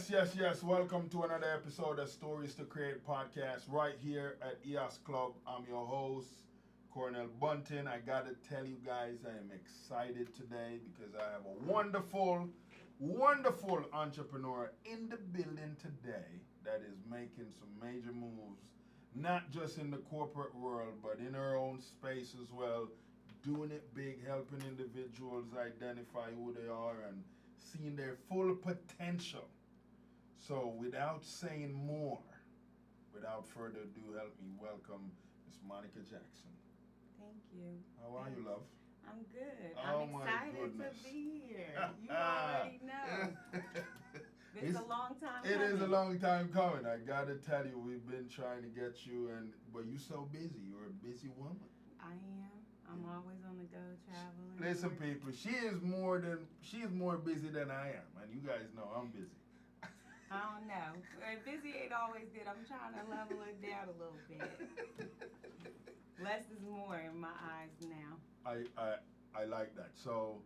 Yes. Welcome to another episode of Stories to Create podcast right here at EOS Club. I'm your host, Cornell Bunton. I gotta tell you guys, I am excited today because I have a wonderful entrepreneur in the building today that is making some major moves, not just in the corporate world, but in her own space as well, doing it big, helping individuals identify who they are and seeing their full potential. So without saying more, without further ado, help me welcome Miss Monika Jackson. Thank you. How are you, love? I'm good. Oh, I'm my excited goodness. to be here. You already know. It's a long time coming. It is a long time coming. I gotta tell you, we've been trying to get you, but you're so busy. You're a busy woman. I am. I'm always on the go, traveling. Listen, people, she is more busy than I am, and you guys know I'm busy. I don't know. Busy ain't always good. I'm trying to level it down a little bit. Less is more in my eyes now. I like that. So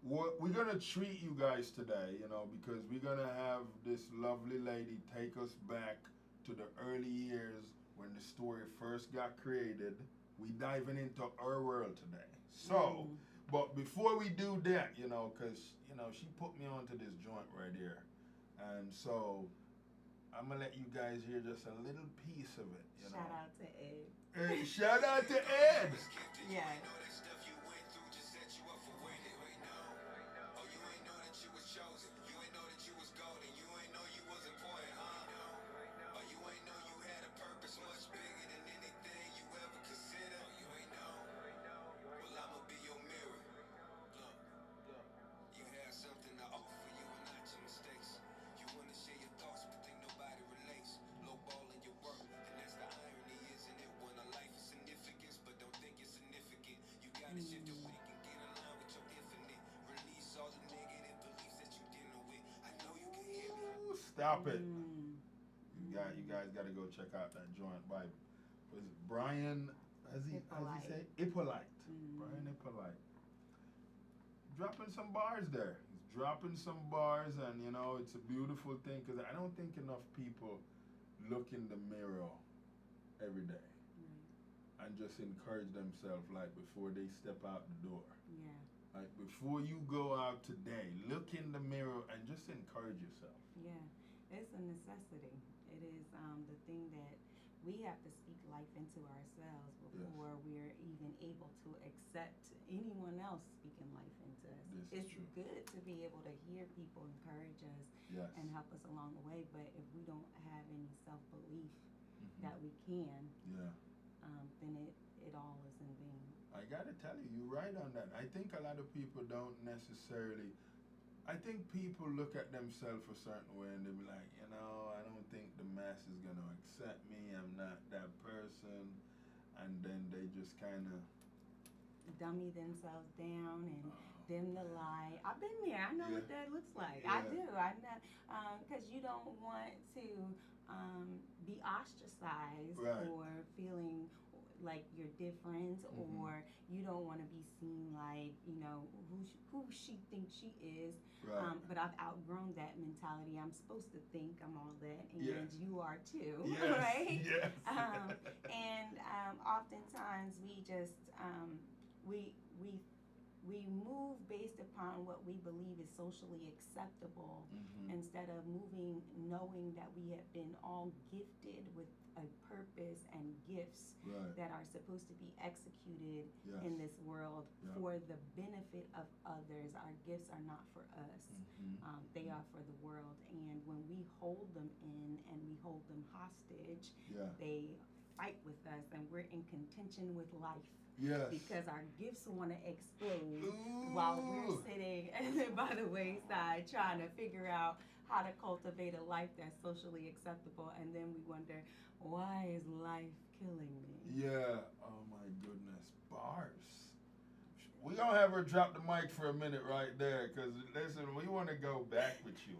we're gonna treat you guys today, because we're gonna have this lovely lady take us back to the early years when the story first got created. We diving into her world today. So, but before we do that, because she put me onto this joint right here. And so I'm gonna let you guys hear just a little piece of it. Shout out to Ed. Hey, shout out to Ed. Yeah. Stop it. You guys got to go check out that joint by, was it Brian, how's he say? Hippolyte. Brian Hippolyte. Dropping some bars there. He's dropping some bars, and it's a beautiful thing because I don't think enough people look in the mirror every day and just encourage themselves like before they step out the door. Yeah. Like before you go out today, look in the mirror and just encourage yourself. Yeah, it's a necessity. It is the thing that we have to speak life into ourselves before we're even able to accept anyone else speaking life into us. It's good to be able to hear people encourage us and help us along the way, but if we don't have any self-belief that we can, then it all is in vain. I gotta tell you, you're right on that. I think a lot of people don't necessarily, I think people look at themselves a certain way and they be like, I don't think the mass is gonna accept me, I'm not that person, and then they just kind of dummy themselves down and dim the light. I've been there. I know what that looks like. I do. I know, because you don't want to be ostracized or feeling like you're different, or you don't want to be seen like who she thinks she is. But I've outgrown that mentality. I'm supposed to think I'm all that, and you are too, right? Yes. And oftentimes we just we move based upon what we believe is socially acceptable instead of moving knowing that we have been all gifted with a purpose and gifts that are supposed to be executed in this world for the benefit of others. Our gifts are not for us. They are for the world. And when we hold them in and we hold them hostage, they fight with us, and we're in contention with life. Yes. Because our gifts want to explode while we're sitting by the wayside trying to figure out how to cultivate a life that's socially acceptable, and then we wonder, why is life killing me? Yeah. Oh my goodness. Bars. We're going to have her drop the mic for a minute right there, because listen, we want to go back with you.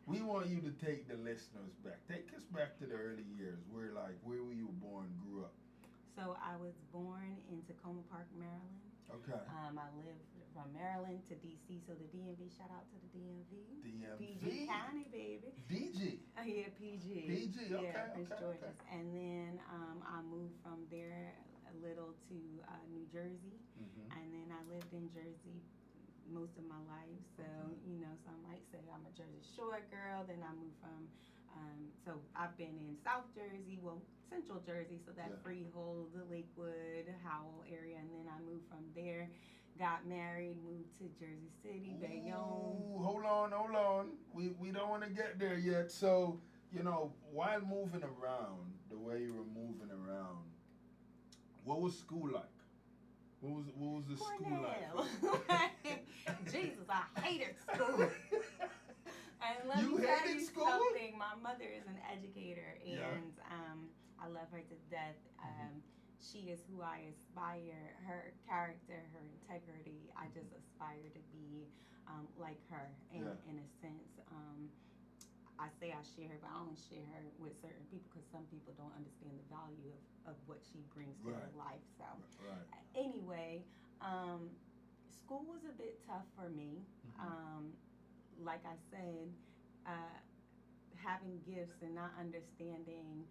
We want you to take the listeners back. Take us back to the early years. Where were you born, grew up? So I was born in Tacoma Park, Maryland. Okay. I lived from Maryland to DC, so the DMV. Shout out to the DMV. DMV. PG County, baby. DG. Yeah, PG. PG. Okay. Yeah, Prince Okay. George's. And then I moved from there a little to New Jersey, and then I lived in Jersey most of my life. So you know, some might say I'm a Jersey Shore girl. Then I moved from. So I've been in South Jersey, well, Central Jersey, so that Freehold, the Lakewood, Howell area, and then I moved from there, got married, moved to Jersey City, Bayonne. Hold on. We don't want to get there yet. So, you know, while moving around, the way you were moving around, what was school like? What was the Cornell. school like? Jesus, I hated school. And let You me tell hated you school? something. My mother is an educator, and I love her to death. She is who I aspire. Her character, her integrity. I just aspire to be like her. In a sense, I say I share her, but I only share her with certain people because some people don't understand the value of what she brings to their life. So, anyway, school was a bit tough for me. Like I said, having gifts and not understanding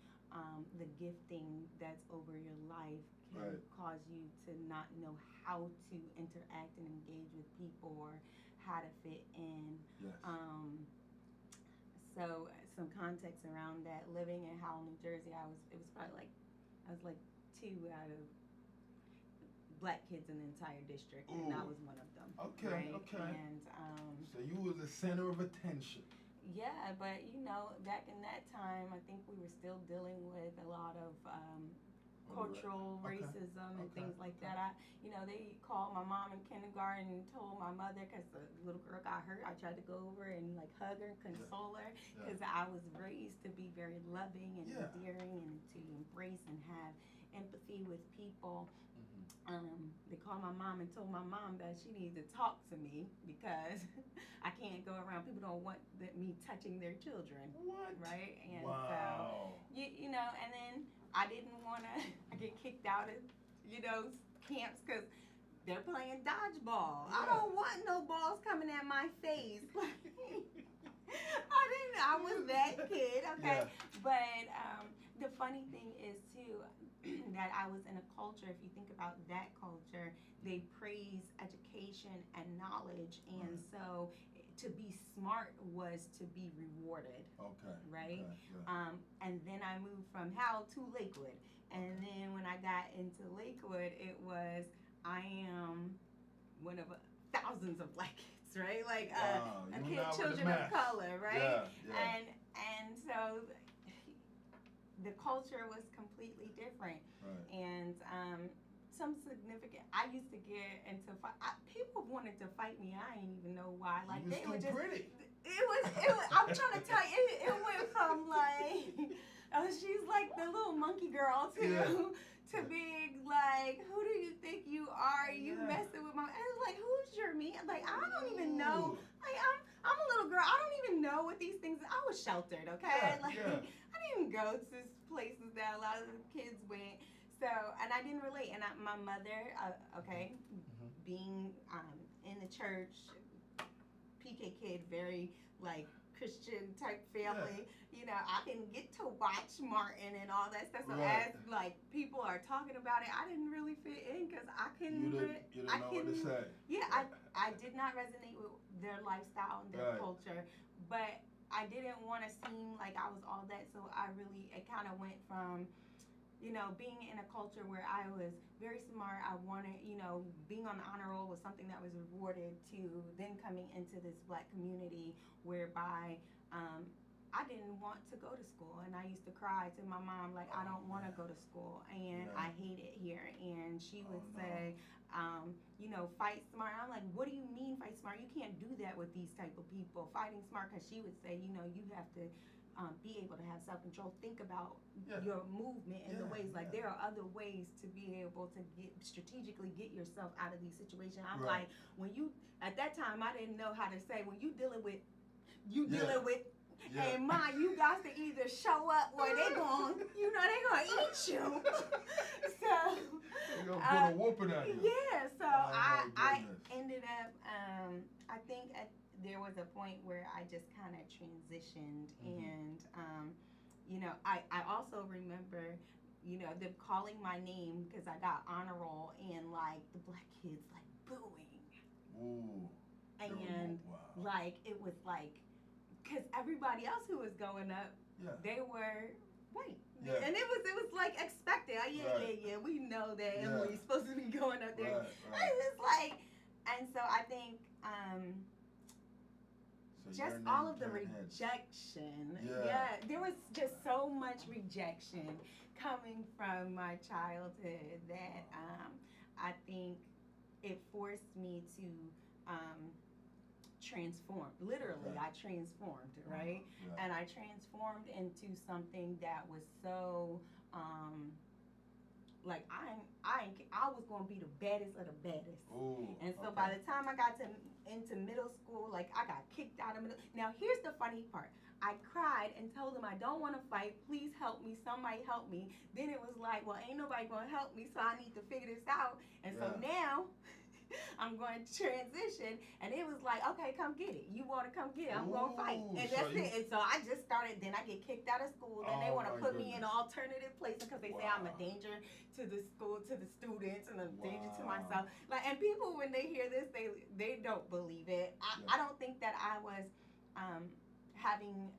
the gifting that's over your life can cause you to not know how to interact and engage with people or how to fit in. So some context around that. Living in Howell, New Jersey, I was like 2 out of black kids in the entire district, and I was one of them. Okay. And so you was the center of attention. Yeah, but you know, back in that time, I think we were still dealing with a lot of cultural racism and things like that. They called my mom in kindergarten and told my mother, because the little girl got hurt, I tried to go over and like hug her and console her, because I was raised to be very loving and endearing and to embrace and have empathy with people. They called my mom and told my mom that she needed to talk to me because I can't go around. People don't want me touching their children. What? Right? And so, you know, and then I didn't want to get kicked out of, camps because they're playing dodgeball. I don't want no balls coming at my face. I was that kid, okay? But the funny thing is, too, that I was in a culture, if you think about that culture, they praise education and knowledge, and so to be smart was to be rewarded. Okay. Right? Okay, and then I moved from Howell to Lakewood. And then when I got into Lakewood, it was, I am one of thousands of black kids, right? Like children of color, right? And so the culture was completely different. And some significant, I used to get into people wanted to fight me. I didn't even know why. Like, you they were were just pretty. It was I'm trying to tell you, it went from like she's like the little monkey girl to being like, who do you think you are? You messing with my, and it's like, who's your me? Like, I don't even know. Like, I'm a little girl. I don't even know what these things. I was sheltered, okay? I didn't go to places that a lot of the kids went. So, and I didn't relate. And my mother, being in the church, PK kid, very like Christian type family. I didn't get to watch Martin and all that stuff. So as like people are talking about it, I didn't really fit in because I couldn't. You didn't know what to say. Yeah, I did not resonate with their lifestyle and their culture, but I didn't want to seem like I was all that. So it kind of went from, being in a culture where I was very smart, I wanted, being on the honor roll was something that was rewarded, to then coming into this black community whereby I didn't want to go to school. And I used to cry to my mom, like, I don't want to go to school and I hate it here. And she would say, fight smart. And I'm like, what do you mean fight smart? You can't do that with these type of people. Fighting smart, because she would say, you have to be able to have self-control. Think about your movement and the ways. Like, there are other ways to be able to strategically get yourself out of these situations. I'm like, at that time, I didn't know how to say, when you dealing with Yeah. And Ma, you got to either show up or they gon' they gonna eat you. So They're gonna put a whooping on you. yeah, so Oh, my I goodness. ended up I think there was a point where I just kind of transitioned, and I also remember them calling my name because I got honor roll, and like the black kids like booing. Ooh. And Wow. like it was like, because everybody else who was going up, Yeah. they were white. Yeah. And it was like expected. Right. Yeah, we know that Yeah. Emily's supposed to be going up there. Right. It's like, and so I think So just all of the rejection. Yeah. There was just so much rejection coming from my childhood that I think it forced me to transform. Literally, Okay. I transformed, right? Yeah. And I transformed into something that was so like I was gonna be the baddest of the baddest. Ooh, And so okay. by the time I got into middle school, like I got kicked out of middle. Now here's the funny part. I cried and told them I don't want to fight. Please help me. Somebody help me. Then it was like, well, ain't nobody gonna help me, so I need to figure this out. And so now I'm going to transition, and it was like, okay, come get it. You want to come get it? I'm going to fight, and that's it. And so I just started. Then I get kicked out of school. Then they want to put me in an alternative place because they say I'm a danger to the school, to the students, and a danger to myself. Like, and people when they hear this, they don't believe it. I don't think that I was having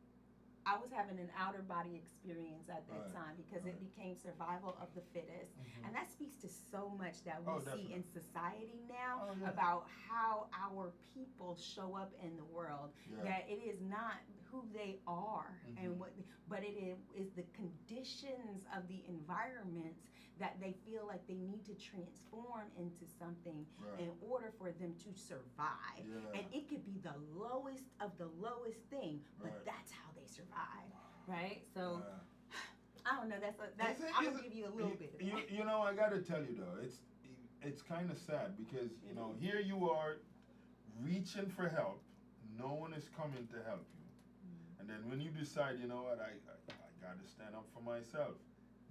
an outer body experience at that time because it became survival of the fittest. And that speaks to so much that we see in society now about how our people show up in the world. That it is not who they are and but it is the conditions of the environments that they feel like they need to transform into something in order for them to survive. And it could be the lowest of the lowest thing, but that's how they survive, right? So I don't know. I'm gonna give you a little bit. You know, I gotta tell you though, it's kind of sad because here you are reaching for help, no one is coming to help you, and then when you decide, you know what, I gotta stand up for myself,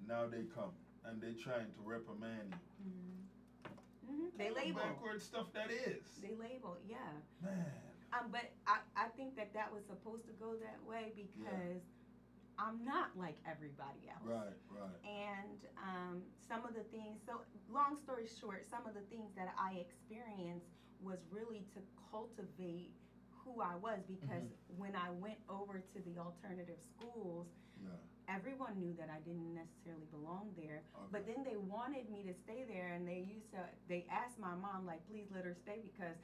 now they come and they trying to reprimand you. They label backward stuff that is. They label, yeah. Man. But I think that was supposed to go that way because I'm not like everybody else. Right. And some of the things, so long story short, some of the things that I experienced was really to cultivate who I was because when I went over to the alternative schools, everyone knew that I didn't necessarily belong there. But then they wanted me to stay there, and they asked my mom, like, please let her stay because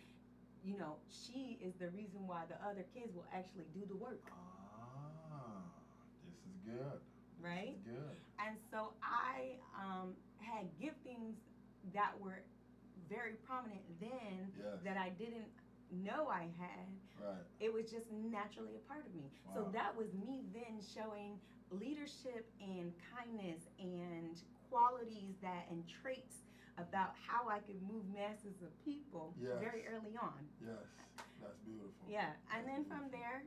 she is the reason why the other kids will actually do the work. This is good. Right? This is good. And so I had giftings that were very prominent then that I didn't know I had. Right. It was just naturally a part of me. So that was me then showing leadership and kindness and qualities and traits about how I could move masses of people very early on. Yes, that's beautiful. Yeah, and then from there,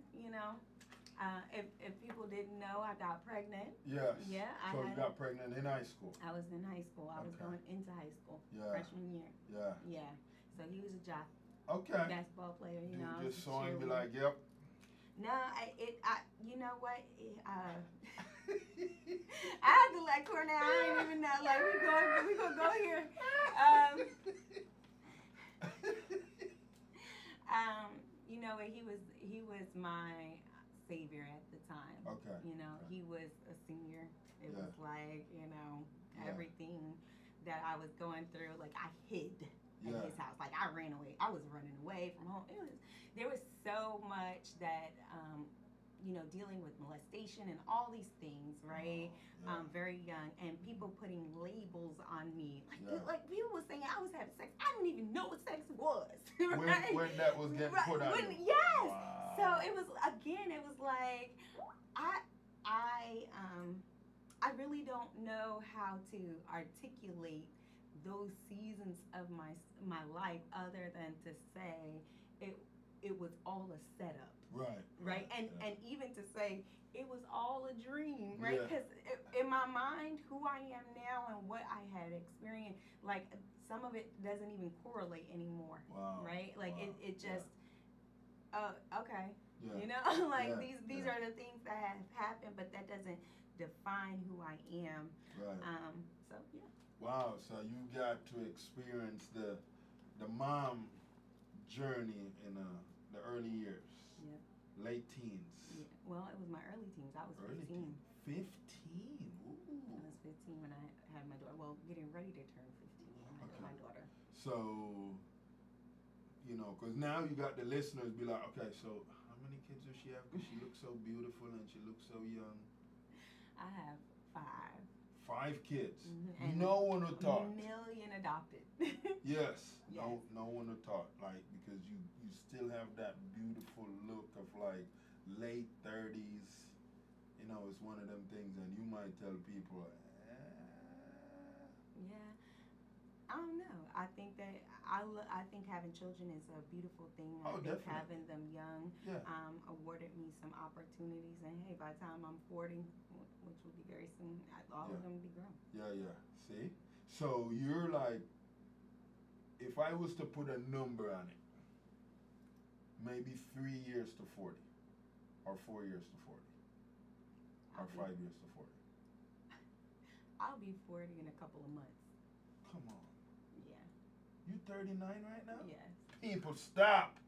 if people didn't know, I got pregnant. Yes. Yeah. So you got pregnant in high school. I was in high school. I was going into high school. Freshman year. Yeah. So he was a jock. Okay. Basketball player. You just saw him be like, yep. No, you know what? I had to let Cornell. I didn't even know. Like we gonna go here. He was my savior at the time. Okay. He was a senior. It was like everything that I was going through. Like I hid in his house. Like I ran away. I was running away from home. There was so much that dealing with molestation and all these things, right? Very young, and people putting labels on me. Like people were saying I was having sex. I didn't even know what sex was. Right? When that was getting put on you. Yes. Wow. So it was like I really don't know how to articulate those seasons of my life other than to say it was all a setup. Right. right? Yeah, yeah. And even to say it was all a dream, right? Yeah. Because in my mind, who I am now and what I had experienced, like some of it doesn't even correlate anymore, Wow. right? Like Wow. it just, okay, Yeah. you know, like Yeah. these Yeah. are the things that have happened, but that doesn't define who I am. Right. So yeah. Wow. So you got to experience the mom journey in the early years. Yeah. Late teens. Yeah. Well, it was my early teens. I was Early 15. teens. 15. Ooh. I was 15 when I had my daughter. Well, getting ready to turn 15 when I had my daughter. So, you know, because now you got the listeners be like, okay, so how many kids does she have? Because she looks so beautiful and she looks so young. I have 5. 5 kids. And no one to talk. 1 million adopted. Yes. Yes. No one to talk. Like, because you still have that beautiful look of like late 30s. You know, it's one of them things, and you might tell people, Yeah. I don't know. I think that I think having children is a beautiful thing. I think definitely. having them young Yeah. awarded me some opportunities. And hey, by the time I'm 40, which will be very soon, all of them will be grown. Yeah. See? So you're like, if I was to put a number on it, maybe 3 years to 40, or 4 years to 40, or 5 years to 40. I'll be 40 in a couple of months. Come on. Yeah. You 39 right now? Yes. People, stop.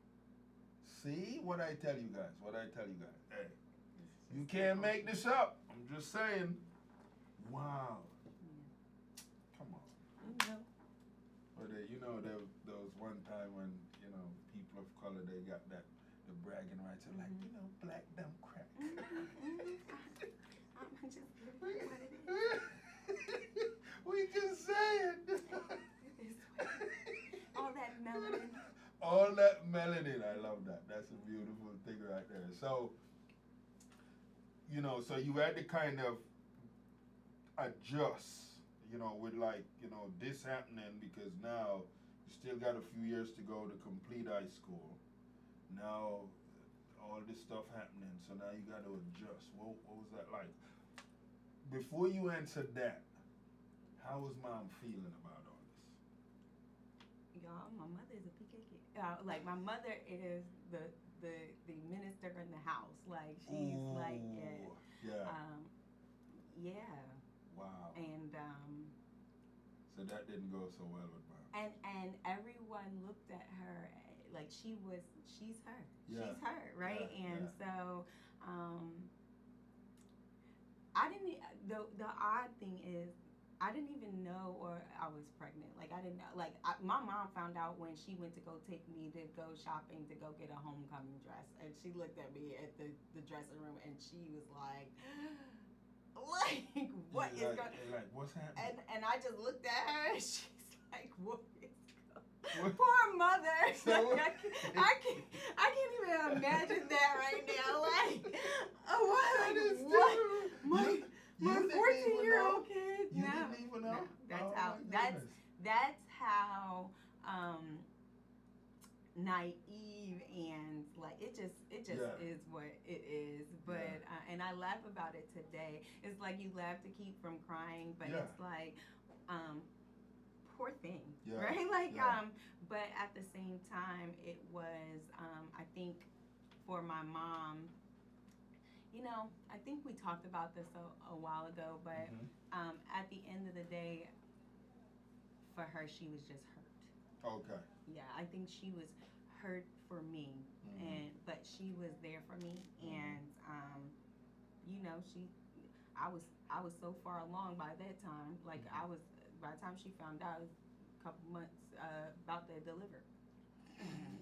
See what I tell you guys? Hey, you can't make this up. I'm just saying. Wow. Yeah. Come on. No. But you know, there was one time when, you know, people of color, they got the bragging rights of like, you know, black don't crack. I'm just what it is. We just saying. All that melanin. All that melanin. I love that. That's a beautiful thing right there. So, you know, so you had to kind of adjust, you know, with like, you know, this happening, because now you still got a few years to go to complete high school. Now all this stuff happening, so now you got to adjust. What was that like? Before you answer that, how was mom feeling about all this? Y'all, my mother is a PKK. Like my mother is the minister in the house. Like she's like yeah. Yeah. Wow. And so that didn't go so well with mom. And everyone looked at her like she's her. Yeah. She's her, right? Yeah, and yeah. so I didn't. The odd thing is, I didn't even know or I was pregnant. Like I didn't know. Like my mom found out when she went to go take me to go shopping to go get a homecoming dress, and she looked at me at the dressing room and she was like, what is going? Like what's happening? And I just looked at her and she's like, what is going? Poor mother. So, I can't even imagine that right now. Like what? My 14-year-old kid. You didn't even know? That's how naive and like it just is what it is. But and I laugh about it today. It's like you laugh to keep from crying, but it's like poor thing, right? Like but at the same time it was I think for my mom, you know, I think we talked about this a while ago, but at the end of the day, for her, she was just hurt. Okay. Yeah, I think she was hurt for me, but she was there for me, and you know, I was so far along by that time. Like by the time she found out, it was a couple months about to deliver.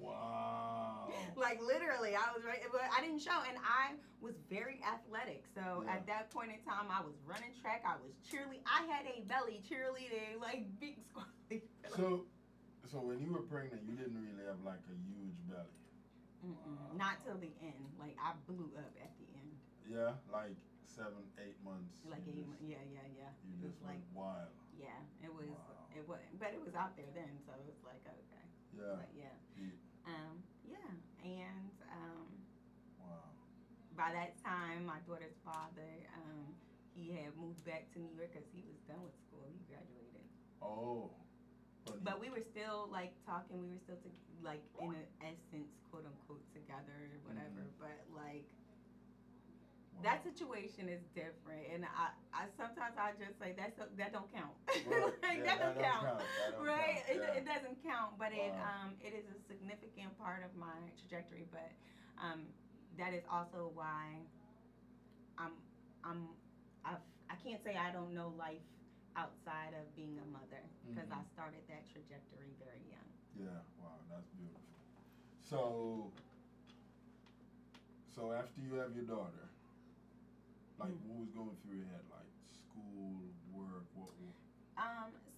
Wow. Like literally, I was right, but I didn't show, and I was very athletic. So at that point in time, I was running track, I was cheerleading. I had a belly cheerleading, like big squat. So when you were pregnant, you didn't really have like a huge belly. Wow. Not till the end. Like I blew up at the end. Yeah, like 7, 8 months. Like 8 months. Yeah. You just went wild. Yeah, it was. Wow. It was, but it was out there then, so it was like okay. Yeah. But yeah. Yeah, and wow. by that time, my daughter's father, he had moved back to New York because he was done with school. He graduated. Oh. But we were still like talking. We were still like in an essence, quote unquote, together or whatever. But like that situation is different, and I sometimes I just say that don't count. Right. Like, yeah, that don't count. That don't Right? count. Yeah. It doesn't count, but Wow. it is a significant part of my trajectory. But that is also why I'm I'm I can't say I don't know life outside of being a mother because I started that trajectory very young. Yeah, wow, that's beautiful. So, after you have your daughter, like what was going through your head, like school, work, what?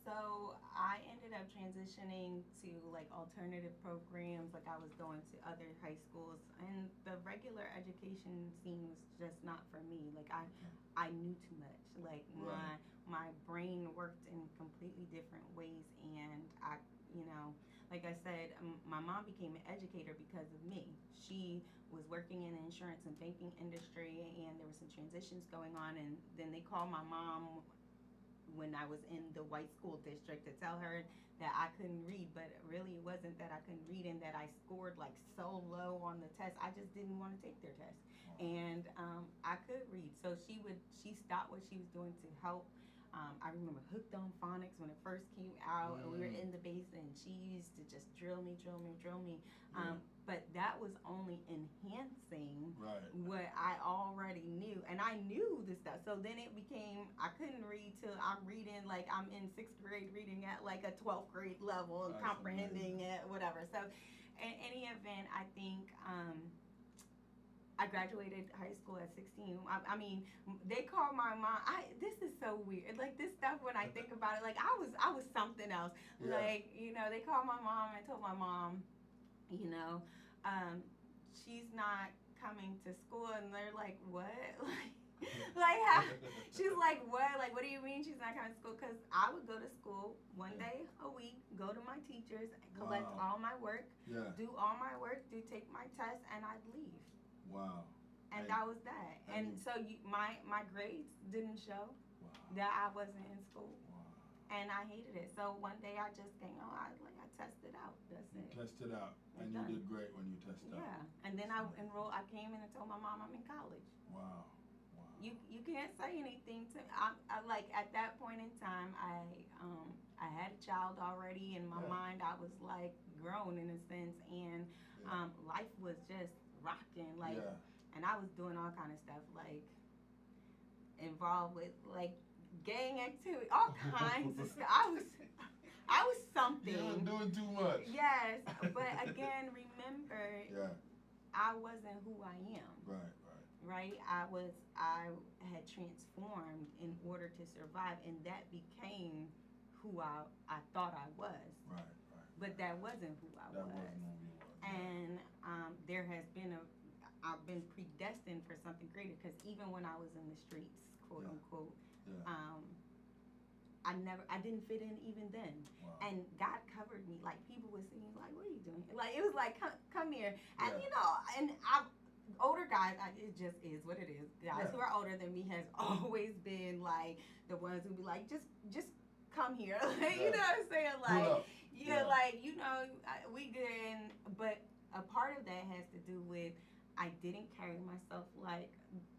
So I ended up transitioning to like alternative programs. Like I was going to other high schools, and the regular education scene was just not for me. Like I knew too much. Like my brain worked in completely different ways, and I, like I said, my mom became an educator because of me. She was working in the insurance and banking industry, and there were some transitions going on, and then they called my mom when I was in the white school district to tell her that I couldn't read, but really it wasn't that I couldn't read and that I scored like so low on the test. I just didn't want to take their test. And I could read. So she stopped what she was doing to help. I remember Hooked on Phonics when it first came out, and we were in the basement, and she used to just drill me. But that was only enhancing what I already knew, and I knew the stuff. So then it became, I couldn't read till I'm reading, like I'm in 6th grade reading at like a 12th grade level and comprehending it, whatever. So in any event, I think I graduated high school at 16. I mean, they called my mom. This is so weird. Like this stuff, when I think about it, like I was something else. Yeah. Like, they called my mom and told my mom, she's not coming to school, and they're like, what? Like how? She's like, what? Like, what do you mean she's not coming to school? Because I would go to school one day a week, go to my teachers, collect all my work, do all my work, take my test, and I'd leave. Wow. And that was that. And so my grades didn't show that I wasn't in school. Wow. And I hated it. So one day I just came, I tested out. That's it. You tested out. And you did great when you tested out. Yeah. And then I enrolled, I came in and told my mom I'm in college. Wow. You can't say anything to me. I like at that point in time, I had a child already in my mind. I was like grown in a sense, and life was just rocking, like, and I was doing all kind of stuff, like involved with like gang activity, all kinds of stuff. I was something. You were doing too much. Yes, but again, remember, I wasn't who I am. Right. I had transformed in order to survive, and that became who I thought I was. Right. But that wasn't who I was. Wasn't who you was. And there has been I've been predestined for something greater, because even when I was in the streets, quote unquote, I didn't fit in even then. Wow. And God covered me. Like people would see me like, what are you doing? Like it was like, come here. And and older guys, it just is what it is. Guys who are older than me has always been like the ones who be like, just come here. Like, you know what I'm saying? Like, like, we good. But a part of that has to do with I didn't carry myself like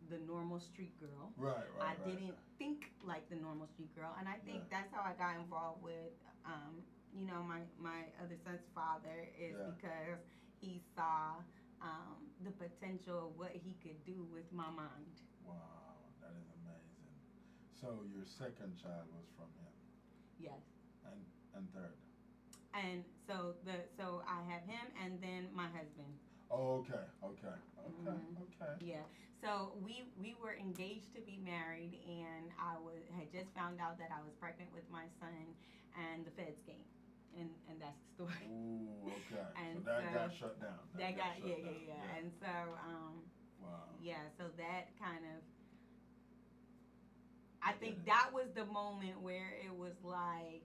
the normal street girl. I didn't think like the normal street girl. And I think that's how I got involved with, my other son's father is because he saw the potential of what he could do with my mind. Wow, that is amazing. So your second child was from him? Yes. And third? And so I have him and then my husband. Oh, okay. Yeah. So we were engaged to be married, and I had just found out that I was pregnant with my son, and the feds came. And that's the story. Ooh, okay. And so that got shut down. That got shut down. And so so that kind of, I think that was the moment where it was like,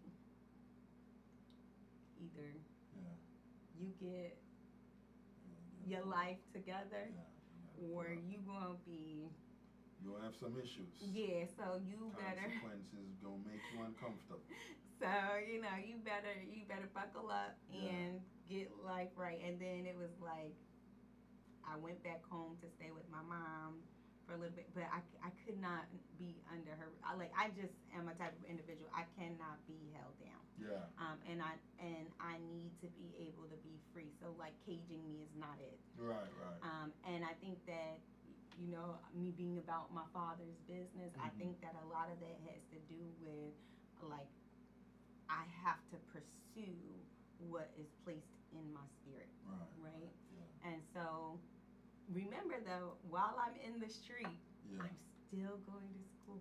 either you get your life together, or you gonna be. You'll have some issues. Yeah, so you better. Consequences gonna make you uncomfortable. So you better buckle up and get life right. And then it was like I went back home to stay with my mom for a little bit, but I could not be under her. I just am a type of individual. I cannot be held down. Yeah. And I need to be able to be free. So like caging me is not it. Right. And I think that me being about my father's business, I think that a lot of that has to do with like I have to pursue what is placed in my spirit. Right? Yeah. And so remember though, while I'm in the street, I'm still going to school.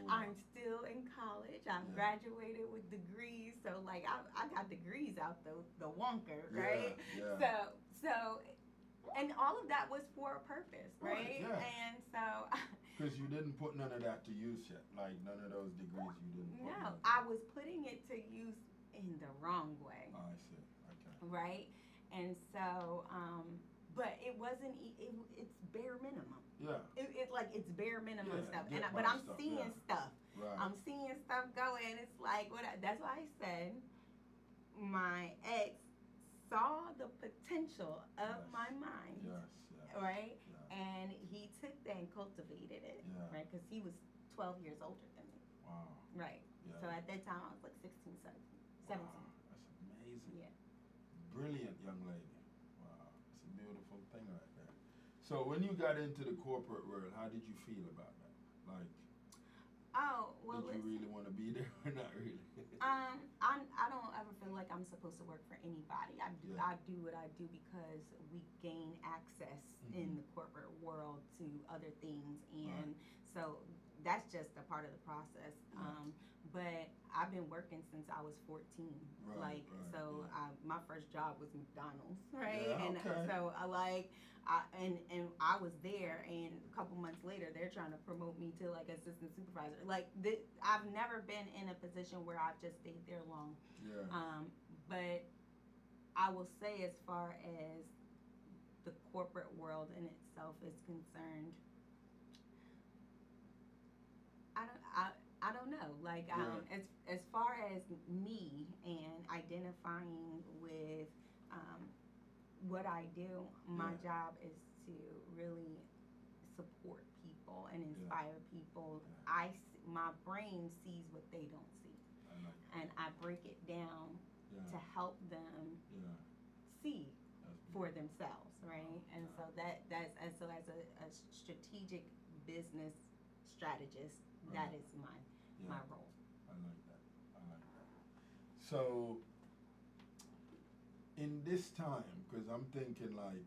I'm still in college. I've graduated with degrees. So like I got degrees out the wonker, right? Yeah. So and all of that was for a purpose, right? Yeah. And so because you didn't put none of that to use yet. Like none of those degrees you didn't put. No, I was putting it to use in the wrong way. Oh, I see. Okay. Right? And so but it wasn't. It's bare minimum. Yeah. It's bare minimum stuff. But I'm stuff, seeing stuff. Right. I'm seeing stuff going. It's like that's why I said my ex saw the potential of my mind. Yes. Right. Yeah. And he took that and cultivated it. Yeah. Right. Because he was 12 years older than me. Wow. Right. Yeah. So at that time I was like 16, 17. Wow. That's amazing. Yeah. Brilliant young lady. Wow. It's a beautiful thing right there. So when you got into the corporate world, how did you feel about that? Like, did you really want to be there or not really? I don't ever feel like I'm supposed to work for anybody. I do what I do because we gain access in the corporate world to other things, and so that's just a part of the process. But I've been working since I was 14. My first job was McDonald's, right? Yeah, and okay. so I was there, and a couple months later, they're trying to promote me to like assistant supervisor. I've never been in a position where I've just stayed there long. Yeah. But I will say, as far as the corporate world in itself is concerned, I don't know. As far as me and identifying with what I do, my job is to really support people and inspire people. My brain sees what they don't see, and I break it down to help them see for themselves, right? And so that's as a strategic business strategist, that is my role. I like that. So in this time, because I'm thinking like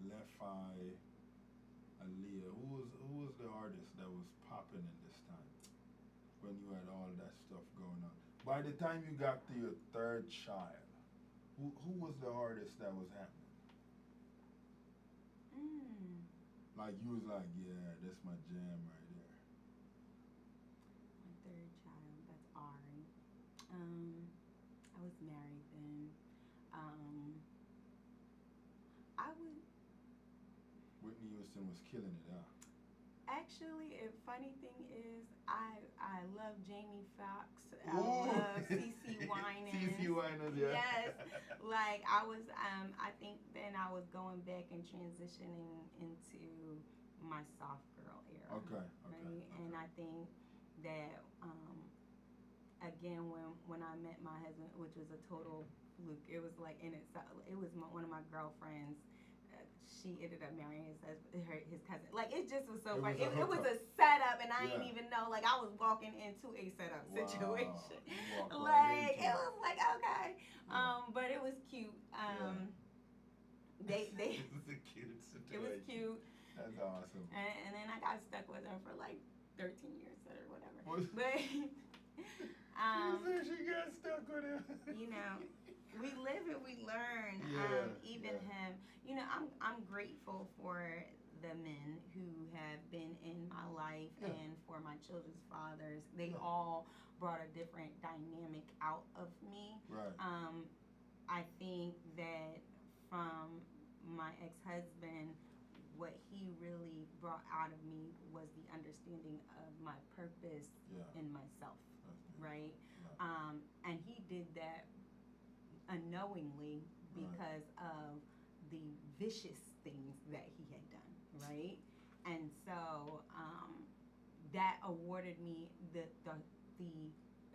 Left Eye, Aaliyah, who was the artist that was popping in this time when you had all that stuff going on? By the time you got to your third child, who was the artist that was happening? Like you was like, yeah, that's my jam right there. My third child, that's Ari. I was married then. Whitney Houston was killing it, huh? Actually, a funny thing is, I love Jamie Foxx. I love CeCe Winans. CeCe Winans, yeah. Yes, like I was. I think then I was going back and transitioning into my soft girl era. Okay. Right, and I think that again when I met my husband, which was a total fluke. It was like it was one of my girlfriends. She ended up marrying his cousin. Like, it just was so funny. It was a setup, and I didn't even know. Like, I was walking into a setup situation. Like, it was like, okay. But it was cute. It was a cute situation. It was cute. That's awesome. And then I got stuck with him for like 13 years or whatever. But she got stuck with him. You know, we live and we learn. Even him. You know, I'm grateful for the men who have been in my life and for my children's fathers. They all brought a different dynamic out of me. Right. I think that from my ex-husband, what he really brought out of me was the understanding of my purpose in myself, right? And he did that unknowingly because of the vicious things that he had done, right? And so that awarded me the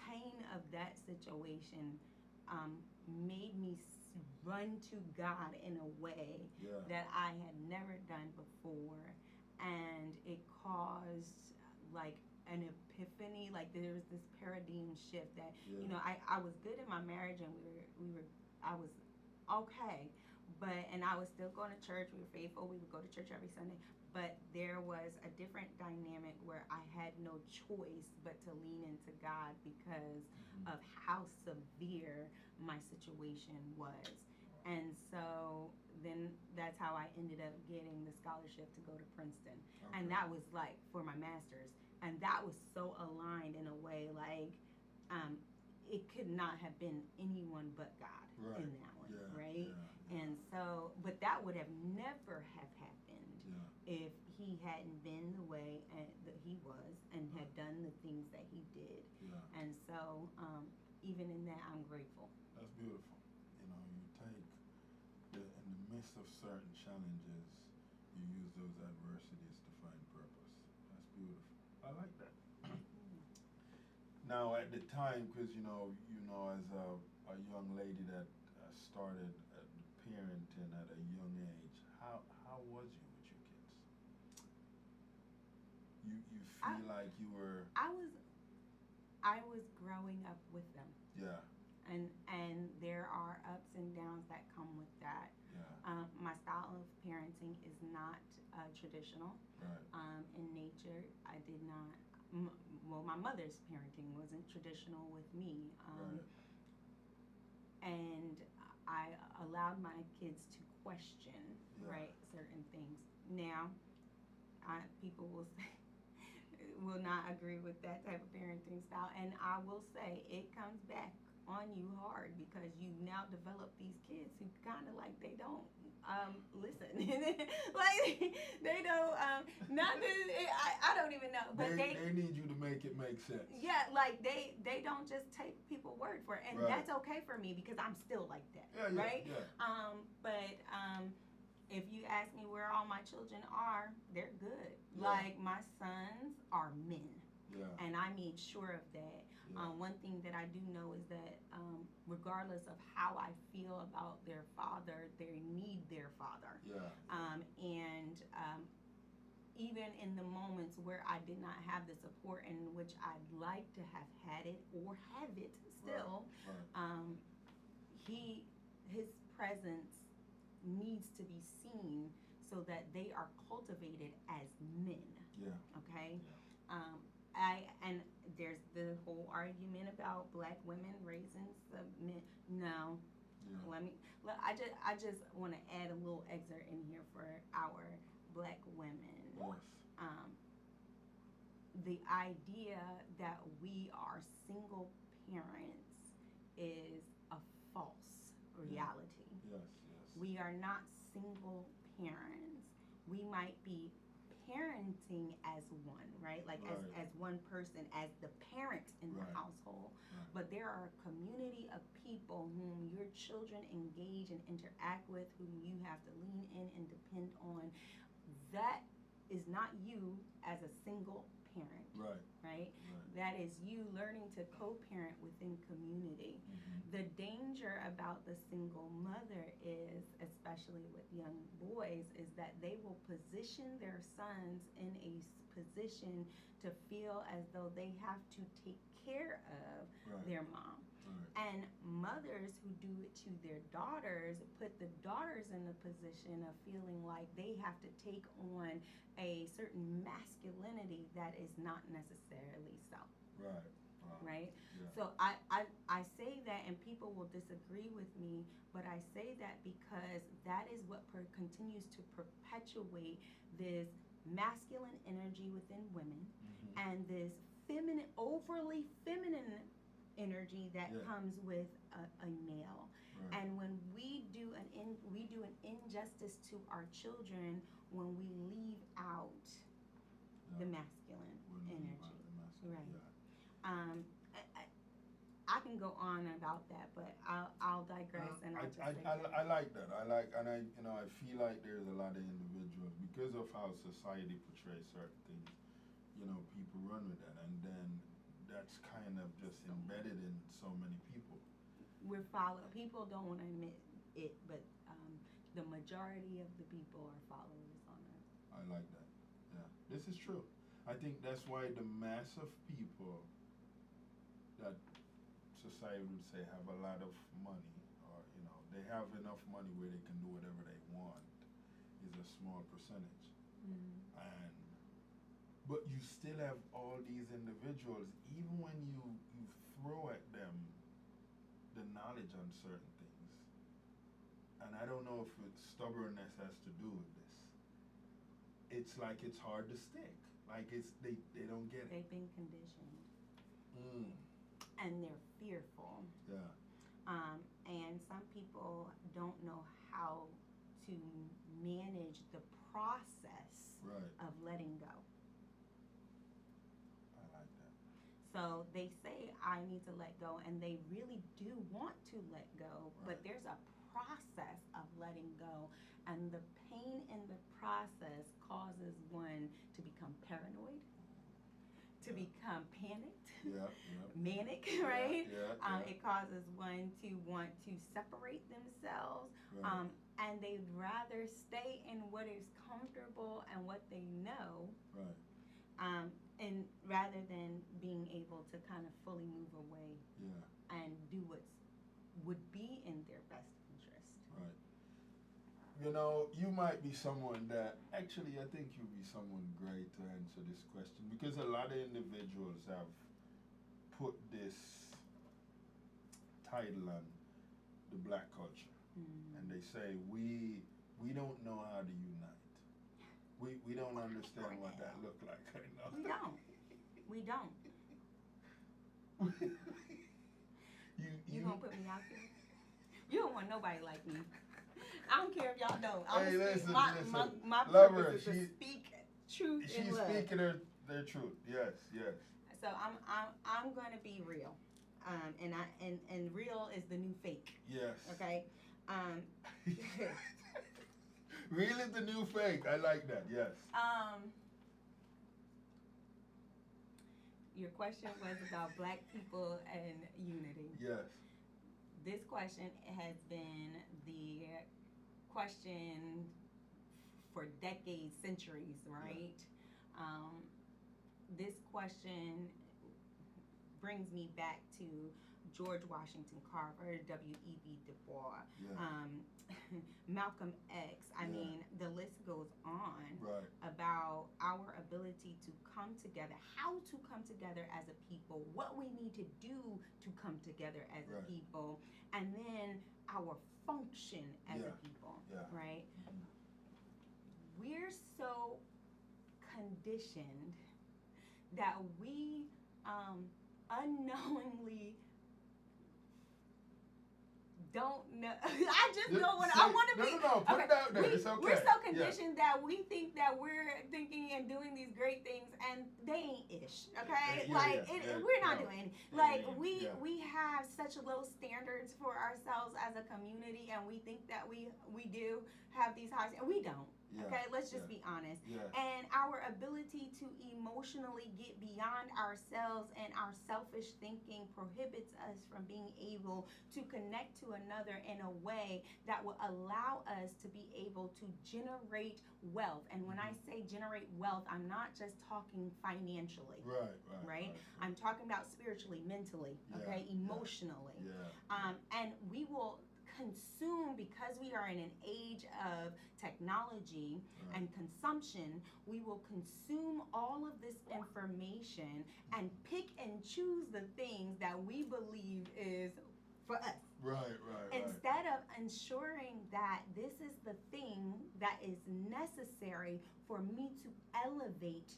pain of that situation made me run to God in a way that I had never done before, and it caused like an epiphany. Like there was this paradigm shift that you know I was good in my marriage, and I was okay, and I was still going to church. We were faithful. We would go to church every Sunday. But there was a different dynamic where I had no choice but to lean into God because of how severe my situation was. And so then that's how I ended up getting the scholarship to go to Princeton. And that was like for my master's. And that was so aligned in a way, like it could not have been anyone but God in that one, right? And so, but that would have never have happened if he hadn't been the way that he was and had done the things that he did. And so, even in that, I'm grateful. That's beautiful. You know, you take in the midst of certain challenges, you use those adversities to find purpose. That's beautiful. I like that. Now, at the time, because you know, as a young lady that started parenting at a young age, how was you with your kids? You feel like you were? I was growing up with them. Yeah. And there are ups and downs that come with that. Yeah. My style of parenting is not traditional. Right. In nature, I did not. Well, my mother's parenting wasn't traditional with me. Right. And I allowed my kids to question, right, certain things. Now, people will say, will not agree with that type of parenting style, and I will say it comes back on you hard because you now develop these kids who kind of like they don't listen, like they don't. Not that I don't even know, but they need you to make it make sense. Yeah, like they don't just take people's word for it, and that's okay for me because I'm still like that, right? Yeah. But if you ask me where all my children are, they're good. Yeah. Like my sons are men, and I made sure of that. One thing that I do know is that regardless of how I feel about their father, they need their father. Yeah. And even in the moments where I did not have the support in which I'd like to have had it or have it still, his presence needs to be seen so that they are cultivated as men. Yeah. Okay. Yeah. And there's the whole argument about black women raising some men. No. Yeah. I just want to add a little excerpt in here for our black women. Yes. The idea that we are single parents is a false reality. Yes. We are not single parents. We might be parenting as one, right? Like as one person, as the parent in the household. Right. But there are a community of people whom your children engage and interact with, whom you have to lean in and depend on. That is not you as a single parent. Right? That is you learning to co-parent within community. Mm-hmm. The danger about the single mother is, especially with young boys, is that they will position their sons in a position to feel as though they have to take care of their mom. And mothers who do it to their daughters put the daughters in the position of feeling like they have to take on a certain masculinity that is not necessarily so. Right? Yeah. So I say that, and people will disagree with me, but I say that because that is what continues to perpetuate this masculine energy within women, and this overly feminine energy that comes with a male. Right. And when we do an injustice to our children when we leave out the masculine energy. Right. Yeah. I can go on about that, but I'll digress and I'll just say I like that. I feel like there's a lot of individuals because of how society portrays certain things. People run with that, and then that's kind of just embedded in so many people. People don't want to admit it, but the majority of the people are followers on it. I like that. Yeah, this is true. I think that's why the mass of people that society would say have a lot of money, or they have enough money where they can do whatever they want, is a small percentage. But you still have all these individuals, even when you throw at them the knowledge on certain things. And I don't know if stubbornness has to do with this. It's like it's hard to stick. Like they don't get it. They've been conditioned. And they're fearful. Yeah. And some people don't know how to manage the process of letting go. So they say, I need to let go, and they really do want to let go, but there's a process of letting go, and the pain in the process causes one to become paranoid, to become panicked, manic, right? It causes one to want to separate themselves, and they'd rather stay in what is comfortable and what they know. And rather than being able to kind of fully move away and do what would be in their best interest. Right. You might be someone that, actually, I think you'll be someone great to answer this question, because a lot of individuals have put this title on the black culture, and they say, we don't know how to unite. We don't understand what that look like. We don't. You gonna put me out there? You don't want nobody like me. I don't care if y'all don't. Listen. My love purpose her. is to speak truth in love. She's speaking their truth. Yes. So I'm gonna be real, and real is the new fake. Yes. Okay. Real is the new fake. I like that. Yes. Your question was about black people and unity. Yes. This question has been the question for decades, centuries, right? This question brings me back to George Washington Carver, W.E.B. Du Bois, Malcolm X. I mean, the list goes on about our ability to come together, how to come together as a people, what we need to do to come together as a people, and then our function as a people, right? We're so conditioned that we unknowingly don't know. I just don't want to. I want to be. No, put it out there. It's okay. We're so conditioned that we think that we're thinking and doing these great things, and they ain't ish. Okay, we're not doing. We have such low standards for ourselves as a community, and we think that we do have these high, and we don't. Okay, let's just be honest. And our ability to emotionally get beyond ourselves and our selfish thinking prohibits us from being able to connect to another in a way that will allow us to be able to generate wealth. And when I say generate wealth, I'm not just talking financially. Right? I'm talking about spiritually, mentally, emotionally. And we will consume, because we are in an age of technology and consumption, we will consume all of this information and pick and choose the things that we believe is for us. Instead of ensuring that this is the thing that is necessary for me to elevate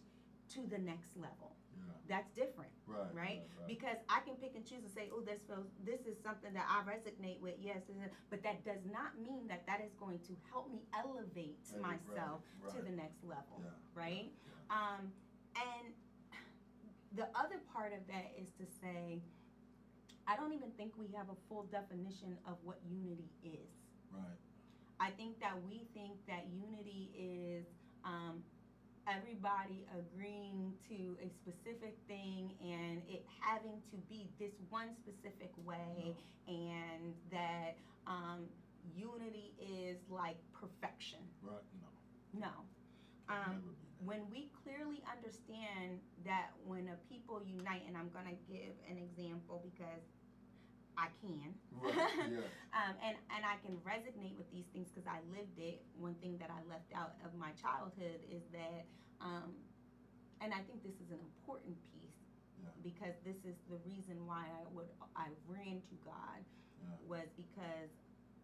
to the next level. Yeah. That's different, right? Because I can pick and choose and say, oh, this is something that I resonate with, yes, but that does not mean that is going to help me elevate myself to the next level, right? And the other part of that is to say, I don't even think we have a full definition of what unity is. Right. I think that we think that unity is everybody agreeing to a specific thing and it having to be this one specific way, and that unity is like perfection. Right. No. When we clearly understand that when a people unite, and I'm going to give an example because I can. Right, yeah. And I can resonate with these things because I lived it. One thing that I left out of my childhood is that, and I think this is an important piece, because this is the reason why I ran to God, was because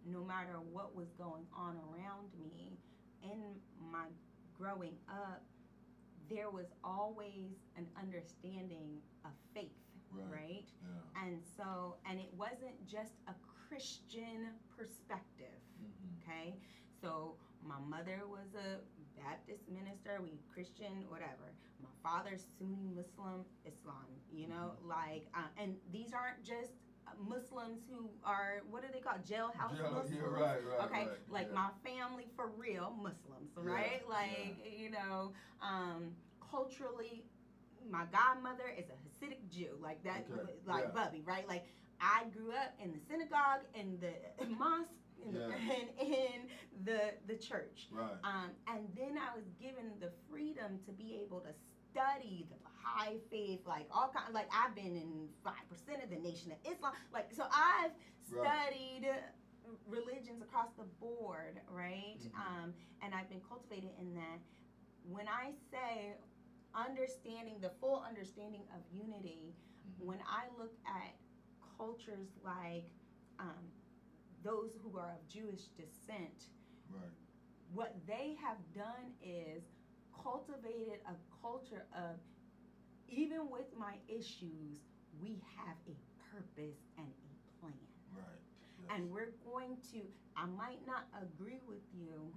no matter what was going on around me in my growing up, there was always an understanding of faith. Right? Yeah. And it wasn't just a Christian perspective, okay? So my mother was a Baptist minister, we Christian, whatever. My father's Sunni Muslim, Islam, you know, and these aren't just Muslims who are, what do they call, jailhouse Muslims? Yeah, right, okay, right, my family for real Muslims, right? You know, culturally, my godmother is a Hasidic Jew, like that, Bubby, right? Like, I grew up in the synagogue, in the mosque, in the church. Right. And then I was given the freedom to be able to study the high faith, like all kind, like I've been in 5% of the Nation of Islam, like, so I've studied religions across the board, right? And I've been cultivated in that. When I say understanding, the full understanding of unity, when I look at cultures like those who are of Jewish descent, what they have done is cultivated a culture of, even with my issues, we have a purpose and a plan. And we're going to, I might not agree with you,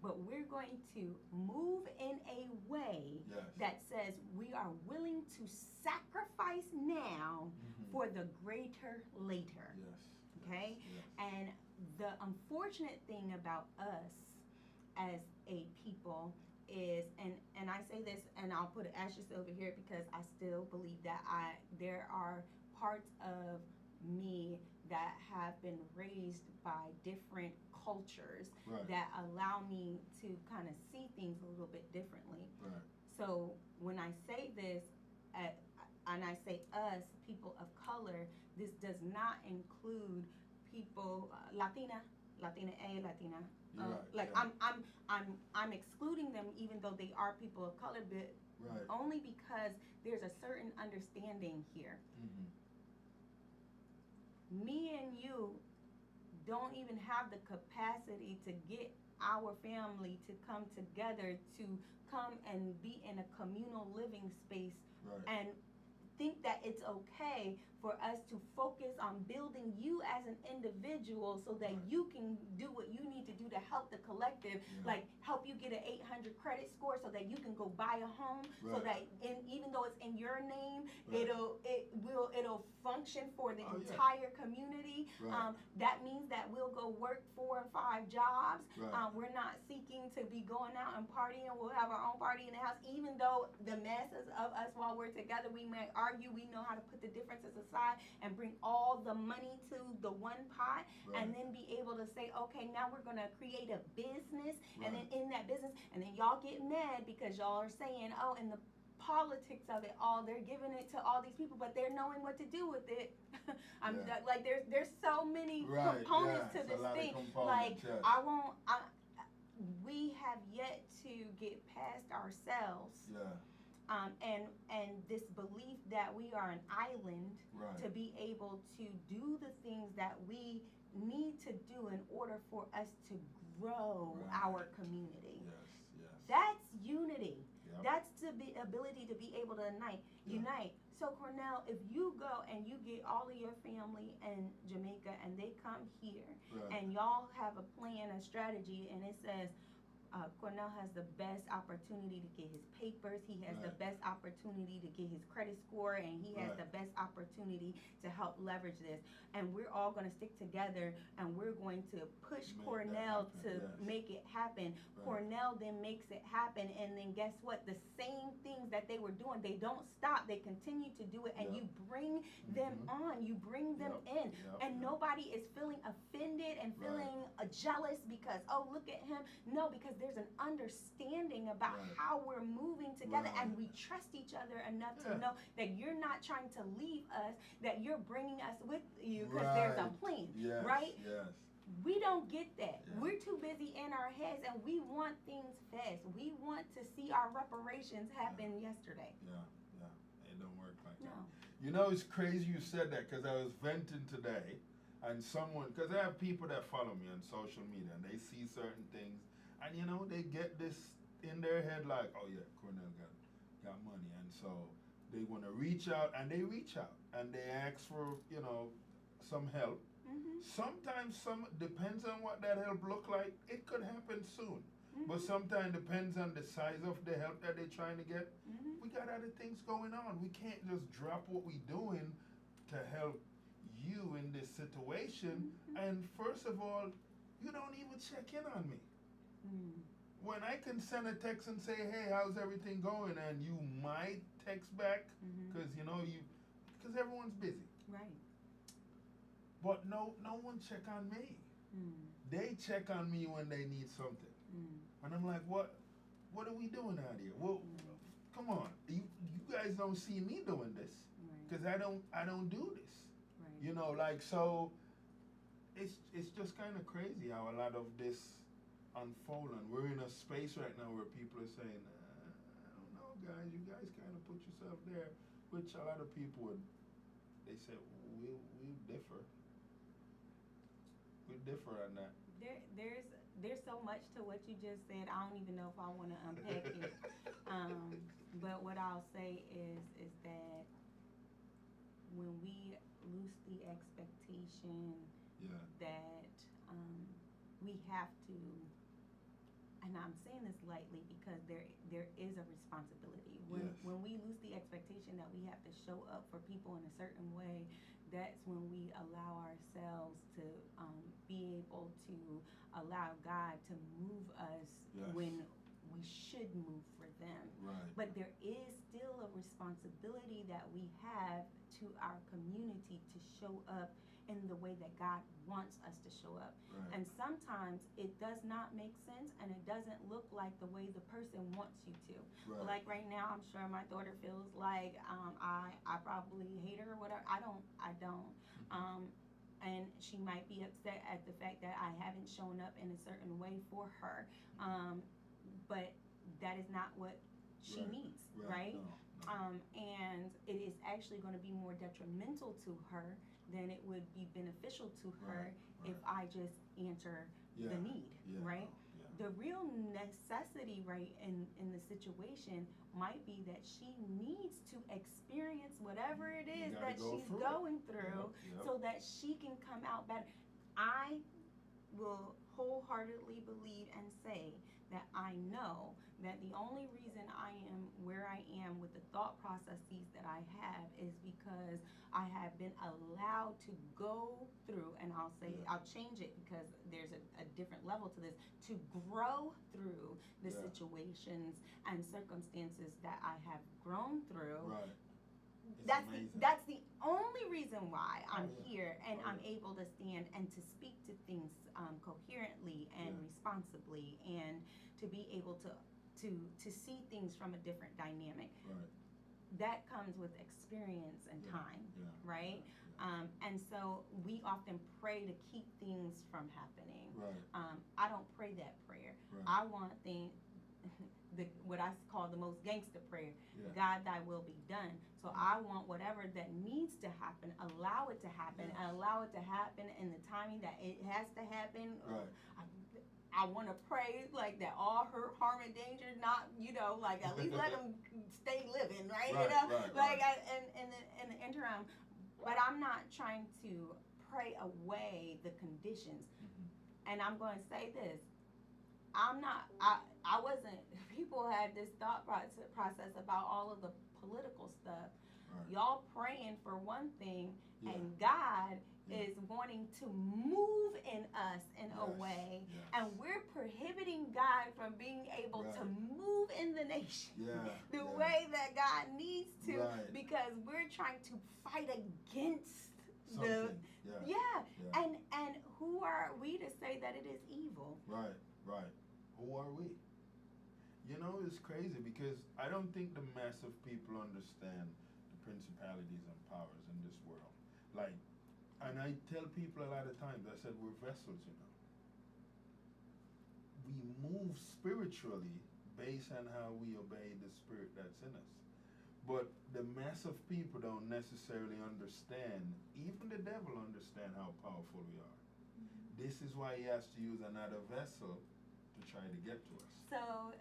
but we're going to move in a way that says we are willing to sacrifice now for the greater later. Okay? And the unfortunate thing about us as a people is, and I say this, and I'll put an asterisk over here because I still believe that there are parts of me that have been raised by different cultures that allow me to kind of see things a little bit differently. So when I say this, and I say us, people of color, this does not include people, Latina A, Latina. I'm excluding them, even though they are people of color, but only because there's a certain understanding here. Me and you don't even have the capacity to get our family to come together, to come and be in a communal living space and think that it's okay for us to focus on building you as an individual so that you can do what you need to do to help the collective, like help you get an 800 credit score so that you can go buy a home, so that even though it's in your name, it'll function for the entire community. That means that we'll go work 4 and 5 jobs. We're not seeking to be going out and partying. We'll have our own party in the house, even though the masses of us, while we're together, we may argue. We know how to put the differences aside and bring all the money to the one pot, and then be able to say, okay, now we're going to create a business, and then in that business, and then y'all get mad because y'all are saying, oh, in the politics of it all, they're giving it to all these people, but they're knowing what to do with it. Like there's so many components to this thing. Like we have yet to get past ourselves. And this belief that we are an island to be able to do the things that we need to do in order for us to grow our community. That's unity. That's the ability to be able to unite. So Cornell, if you go and you get all of your family in Jamaica and they come here and y'all have a plan, a strategy, and it says Cornell has the best opportunity to get his papers. He has the best opportunity to get his credit score, and he has the best opportunity to help leverage this. And we're all going to stick together, and we're going to push Cornell to make it happen. Cornell then makes it happen, and then guess what? The same things that they were doing, they don't stop. They continue to do it, and you bring them on. You bring them in, and nobody is feeling offended and feeling jealous because, oh, look at him. No, because there's an understanding about how we're moving together, and we trust each other enough to know that you're not trying to leave us, that you're bringing us with you because there's a plan, right? We don't get that. We're too busy in our heads, and we want things fast. We want to see our reparations happen yesterday. It don't work like that. You know, it's crazy you said that, because I was venting today, and someone, because I have people that follow me on social media, and they see certain things, and you know, they get this in their head like, oh yeah, Cornell got money, and so they want to reach out, and they reach out, and they ask for, you know, some help. Sometimes depends on what that help look like. It could happen soon, but sometimes depends on the size of the help that they're trying to get. We got other things going on. We can't just drop what we're doing to help you in this situation. And first of all, you don't even check in on me. When I can send a text and say, hey, how's everything going? And you might text back because, you know, because everyone's busy. But no one check on me. They check on me when they need something. And I'm like, what are we doing out here? Well, come on. You guys don't see me doing this because I don't do this. You know, like, so it's just kind of crazy how a lot of this unfolding. We're in a space right now where people are saying, I don't know, guys, you guys kind of put yourself there, which a lot of people would, they say, we differ. We differ on that. There's so much to what you just said. I don't even know if I want to unpack it. But what I'll say is that when we lose the expectation that we have to, and I'm saying this lightly because there is a responsibility. When we lose the expectation that we have to show up for people in a certain way, that's when we allow ourselves to be able to allow God to move us when we should move for them. But there is still a responsibility that we have to our community to show up in the way that God wants us to show up. And sometimes it does not make sense, and it doesn't look like the way the person wants you to. Like right now, I'm sure my daughter feels like I probably hate her or whatever. I don't. And she might be upset at the fact that I haven't shown up in a certain way for her. But that is not what she needs, right? No. And it is actually going to be more detrimental to her than it would be beneficial to her if I just answer the need, right? The real necessity, right, in the situation might be that she needs to experience whatever it is that she's going through so that she can come out better. I will wholeheartedly believe and say that I know that the only reason I am where I am with the thought processes that I have is because I have been allowed to go through, and I'll say, I'll change it because there's a different level to this, to grow through the situations and circumstances that I have grown through. That's the only reason why I'm here and I'm able to stand and to speak to things coherently and responsibly, and to be able to see things from a different dynamic. That comes with experience and time, right? And so we often pray to keep things from happening. I don't pray that prayer. I want things, what I call the most gangster prayer. God, thy will be done. So I want whatever that needs to happen, allow it to happen, and allow it to happen in the timing that it has to happen. I want to pray like that all hurt, harm, and danger, not, you know, like at least let them stay living, right? Right, you know, right, like right. in the interim. But I'm not trying to pray away the conditions. Mm-hmm. And I'm going to say this. I wasn't, people had this thought process about all of the political stuff. Right. Y'all praying for one thing, Yeah. and God Yeah. is wanting to move in us in a Yes. way, Yes. and we're prohibiting God from being able Right. to move in the nation Yeah. the Yeah. way that God needs to, Right. because we're trying to fight against Something. Yeah. and who are we to say that it is evil? Right. Right. Who are we? You know, it's crazy because I don't think the mass of people understand the principalities and powers in this world. Like, and I tell people a lot of times, I said, we're vessels, you know. We move spiritually based on how we obey the spirit that's in us. But the mass of people don't necessarily understand, even the devil understand how powerful we are. Mm-hmm. This is why he has to use another vessel to try to get to us. So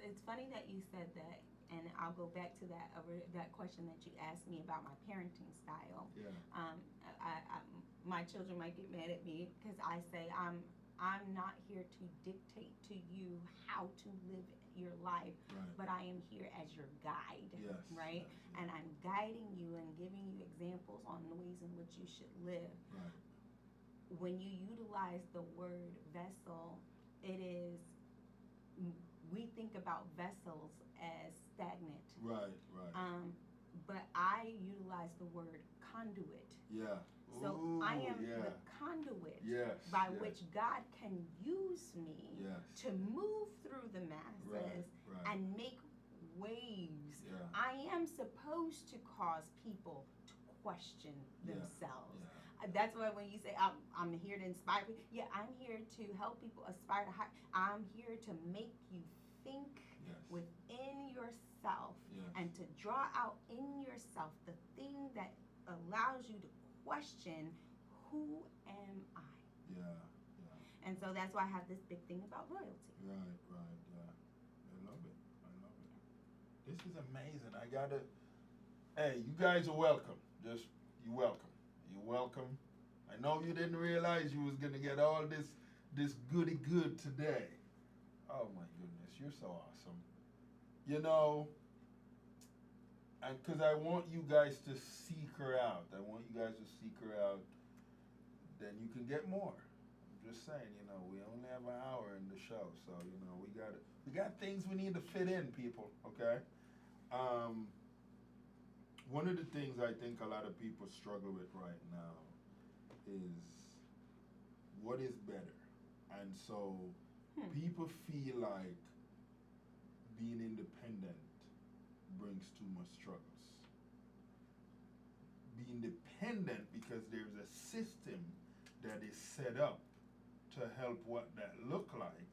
it's funny that you said that, and I'll go back to that question that you asked me about my parenting style. Yeah. My children might get mad at me because I say I'm not here to dictate to you how to live your life, Right. but I am here as your guide, Yes. right? Yes. And I'm guiding you and giving you examples on the ways in which you should live. Right. When you utilize the word vessel, it is, we think about vessels as stagnant. Right. Right. But I utilize the word conduit. Yeah. So Ooh, I am yeah. the conduit Yes. by yes. which God can use me Yes. to move through the masses Right. and make waves. Yeah. I am supposed to cause people to question Yeah. themselves. Yeah. That's why when you say I'm here to inspire people, yeah, I'm here to help people aspire to high. I'm here to make you think Yes. within yourself Yes. and to draw out in yourself the thing that allows you to question, who am I? Yeah. Yeah. And so that's why I have this big thing about loyalty. Right. Right. Yeah. I love it. I love it. This is amazing. I gotta. Hey, you guys are welcome. Just you're welcome. You're welcome. I know you didn't realize you was gonna get all this goody good today. Oh my goodness, you're so awesome. You know, and because I want you guys to seek her out. I want you guys to seek her out. Then you can get more. I'm just saying, you know, we only have an hour in the show, so you know we got things we need to fit in, people. Okay. One of the things I think a lot of people struggle with right now is what is better, and so people feel like being independent brings too much struggles. Being dependent because there's a system that is set up to help what that look like,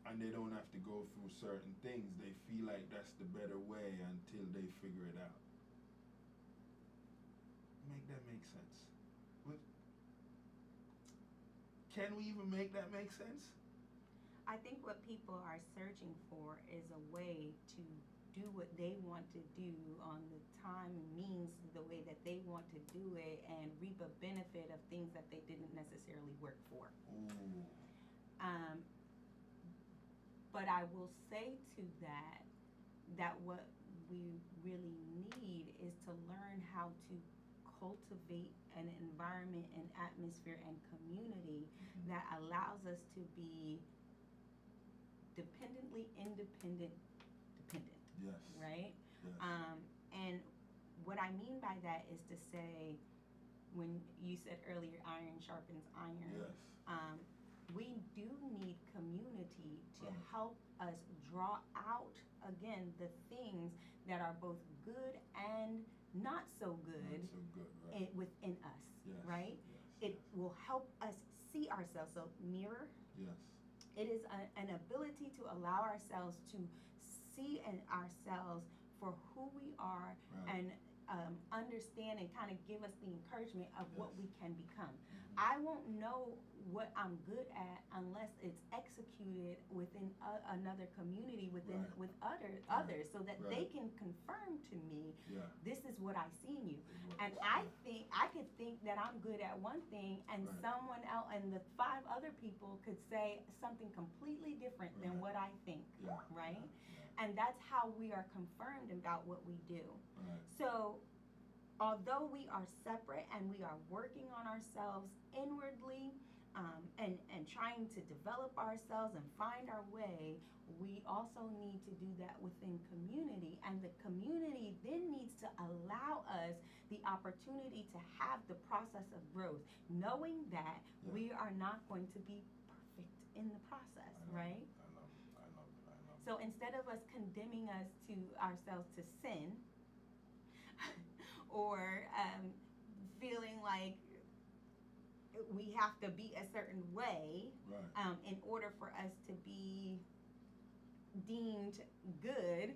and they don't have to go through certain things. They feel like that's the better way until they figure it out. Make that make sense? Can we even make that make sense? I think what people are searching for is a way to do what they want to do on the time and means, the way that they want to do it, and reap a benefit of things that they didn't necessarily work for. Ooh. But I will say to that what we really need is to learn how to cultivate an environment and atmosphere and community that allows us to be dependently independent. Yes. Right? Yes. And what I mean by that is to say, when you said earlier, iron sharpens iron. Yes. We do need community to Right. help us draw out, again, the things that are both good and not so good, Not so good, right? within us, Yes. right? Yes. It will help us see ourselves. So mirror, Yes. it is an ability to allow ourselves to see ourselves for who we are, Right. and understand and kind of give us the encouragement of what Yes. we can become. I won't know what I'm good at unless it's executed within another community, with others, so that they can confirm to me, this is what I see in you. And I could think that I'm good at one thing, and someone else, and the 5 other people could say something completely different than what I think, right? And that's how we are confirmed about what we do. So although we are separate and we are working on ourselves inwardly, and trying to develop ourselves and find our way, we also need to do that within community. And the community then needs to allow us the opportunity to have the process of growth, knowing that we are not going to be perfect in the process, right? I love it. So instead of us condemning us to ourselves to sin, or feeling like we have to be a certain way in order for us to be deemed good,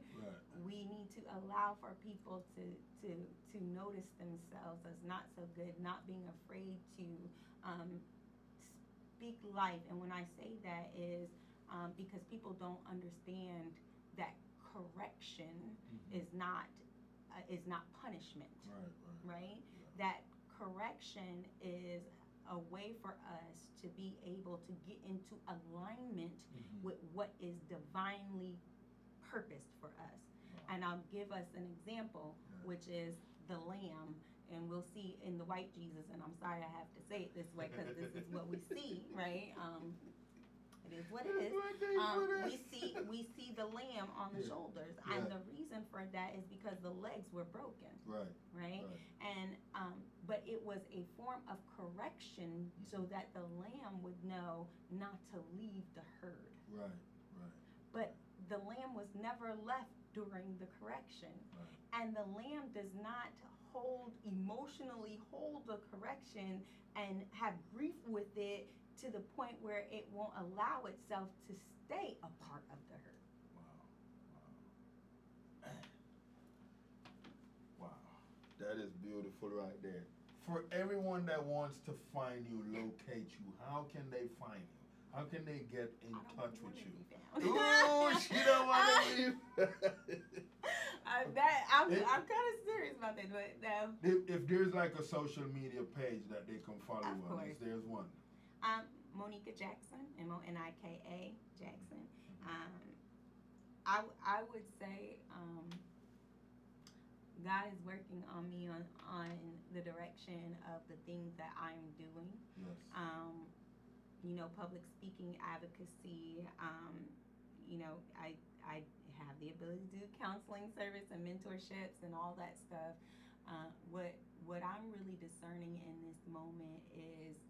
we need to allow for people to notice themselves as not so good, not being afraid to speak life. And when I say that is because people don't understand that correction is not punishment, right? That correction is a way for us to be able to get into alignment with what is divinely purposed for us. And I'll give us an example, which is the lamb. And we'll see in the white Jesus, and I'm sorry I have to say it this way because this is what we see, right? It is what it is. We see the lamb on the shoulders, and the reason for that is because the legs were broken, right? And but it was a form of correction so that the lamb would know not to leave the herd. But the lamb was never left during the correction, and the lamb does not emotionally hold the correction and have grief with it to the point where it won't allow itself to stay a part of the herd. Wow. That is beautiful right there. For everyone that wants to find you, locate you, how can they find you? How can they get in touch with you? Ooh, she don't want to leave. I'm kind of serious about that, but if there's like a social media page that they can follow on, there's one. Monika Jackson, Monika Jackson. I would say God is working on me on the direction of the things that I'm doing. Public speaking, advocacy. I have the ability to do counseling service and mentorships and all that stuff. What I'm really discerning in this moment is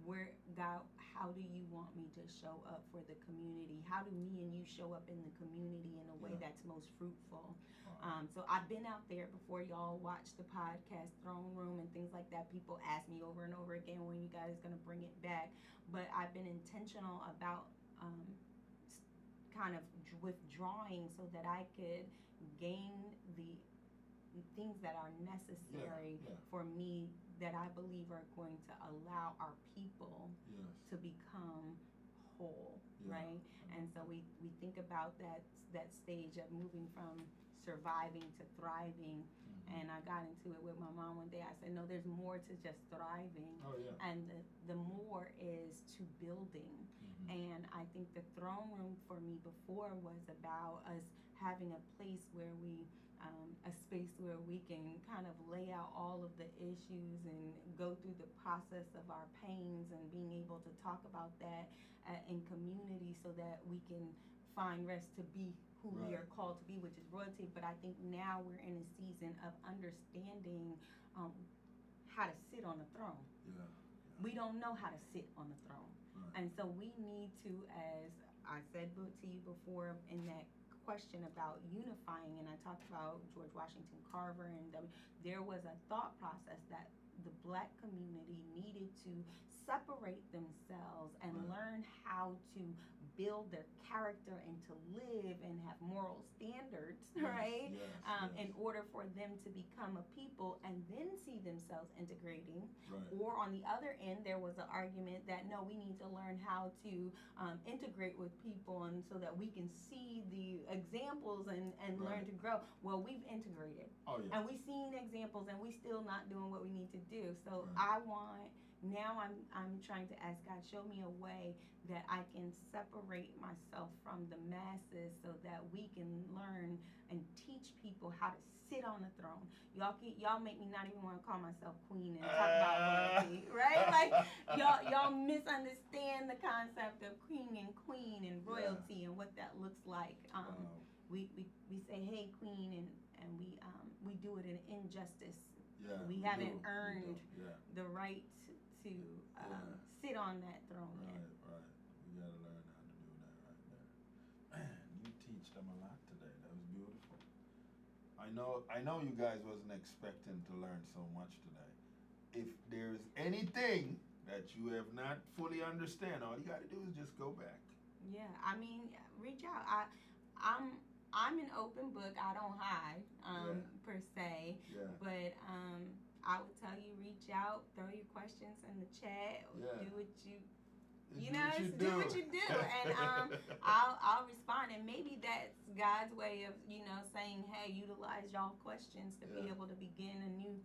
where God, how do you want me to show up for the community? How do me and you show up in the community in a way that's most fruitful? So I've been out there before. Y'all watch the podcast Throne Room and things like that. People ask me over and over again when you guys are going to bring it back. But I've been intentional about kind of withdrawing so that I could gain the things that are necessary for me, that I believe are going to allow our people to become whole, right? And so we think about that stage of moving from surviving to thriving. And I got into it with my mom one day. I said, no, there's more to just thriving. And the more is to building. And I think the throne room for me before was about us having a place where a space where we can kind of lay out all of the issues and go through the process of our pains, and being able to talk about that in community so that we can find rest to be who we are called to be, which is royalty. But I think now we're in a season of understanding how to sit on the throne. We don't know how to sit on the throne. And so we need to, as I said to you before in that question about unifying, and I talked about George Washington Carver, and there was a thought process that the Black community needed to separate themselves and learn how to build their character and to live and have moral standards, right? In order for them to become a people and then see themselves integrating. Or on the other end, there was an argument that no, we need to learn how to integrate with people, and so that we can see the examples and learn to grow. Well, we've integrated, and we've seen examples, and we still not doing what we need to do. So I'm trying to ask God, show me a way that I can separate myself from the masses so that we can learn and teach people how to sit on the throne. Y'all make me not even want to call myself queen and talk about royalty, right? Like y'all misunderstand the concept of king and queen and royalty and what that looks like. We say, hey, queen, and we do it in injustice. We haven't earned the right to sit on that throne yet. Right. We gotta learn how to do that right there. Man, you teach them a lot today. That was beautiful. I know you guys wasn't expecting to learn so much today. If there's anything that you have not fully understand, all you gotta do is just go back. Yeah, I mean, reach out. I'm an open book. I don't hide, per se. But I would tell you, reach out, throw your questions in the chat, do what you do what you do, and I'll respond. And maybe that's God's way of saying, hey, utilize y'all questions to be able to begin a new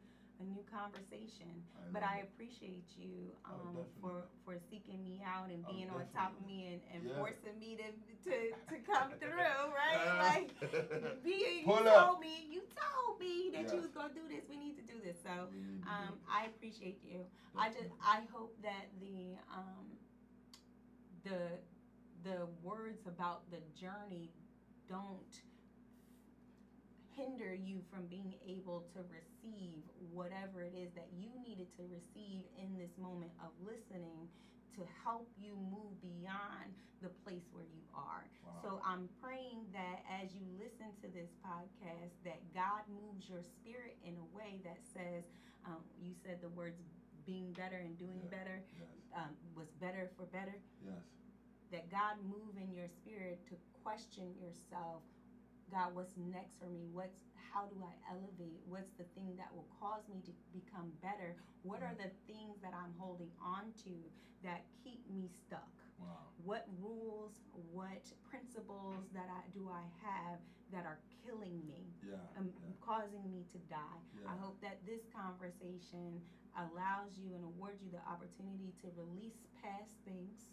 conversation. But I appreciate you for seeking me out and being on top of me and forcing me to come through, right? Like you told me that you was gonna do this. We need to do this. So I appreciate you. I hope that the words about the journey don't hinder you from being able to receive whatever it is that you needed to receive in this moment of listening to help you move beyond the place where you are. So I'm praying that as you listen to this podcast, that God moves your spirit in a way that says, you said the words being better and doing better, was better for better. That God move in your spirit to question yourself. God, what's next for me? How do I elevate? What's the thing that will cause me to become better? What are the things that I'm holding on to that keep me stuck? What rules, what principles that I have that are killing me, causing me to die? I hope that this conversation allows you and awards you the opportunity to release past things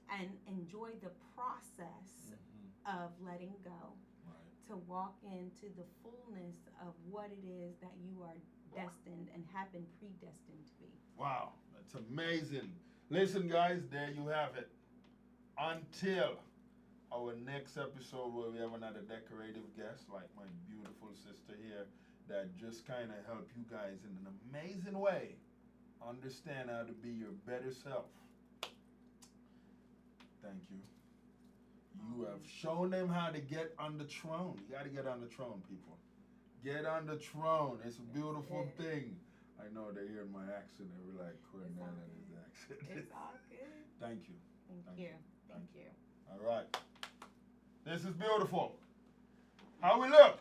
and enjoy the process of letting go. To walk into the fullness of what it is that you are destined and have been predestined to be. Wow, that's amazing. Listen, guys, there you have it. Until our next episode where we have another decorative guest like my beautiful sister here that just kind of help you guys in an amazing way understand how to be your better self. Thank you. You have shown them how to get on the throne. You got to get on the throne, people. Get on the throne. It's a beautiful thing. I know they hear my accent. They were like, Cornell and his accent. It's all good. Thank you. Thank you. All right. This is beautiful. How we look?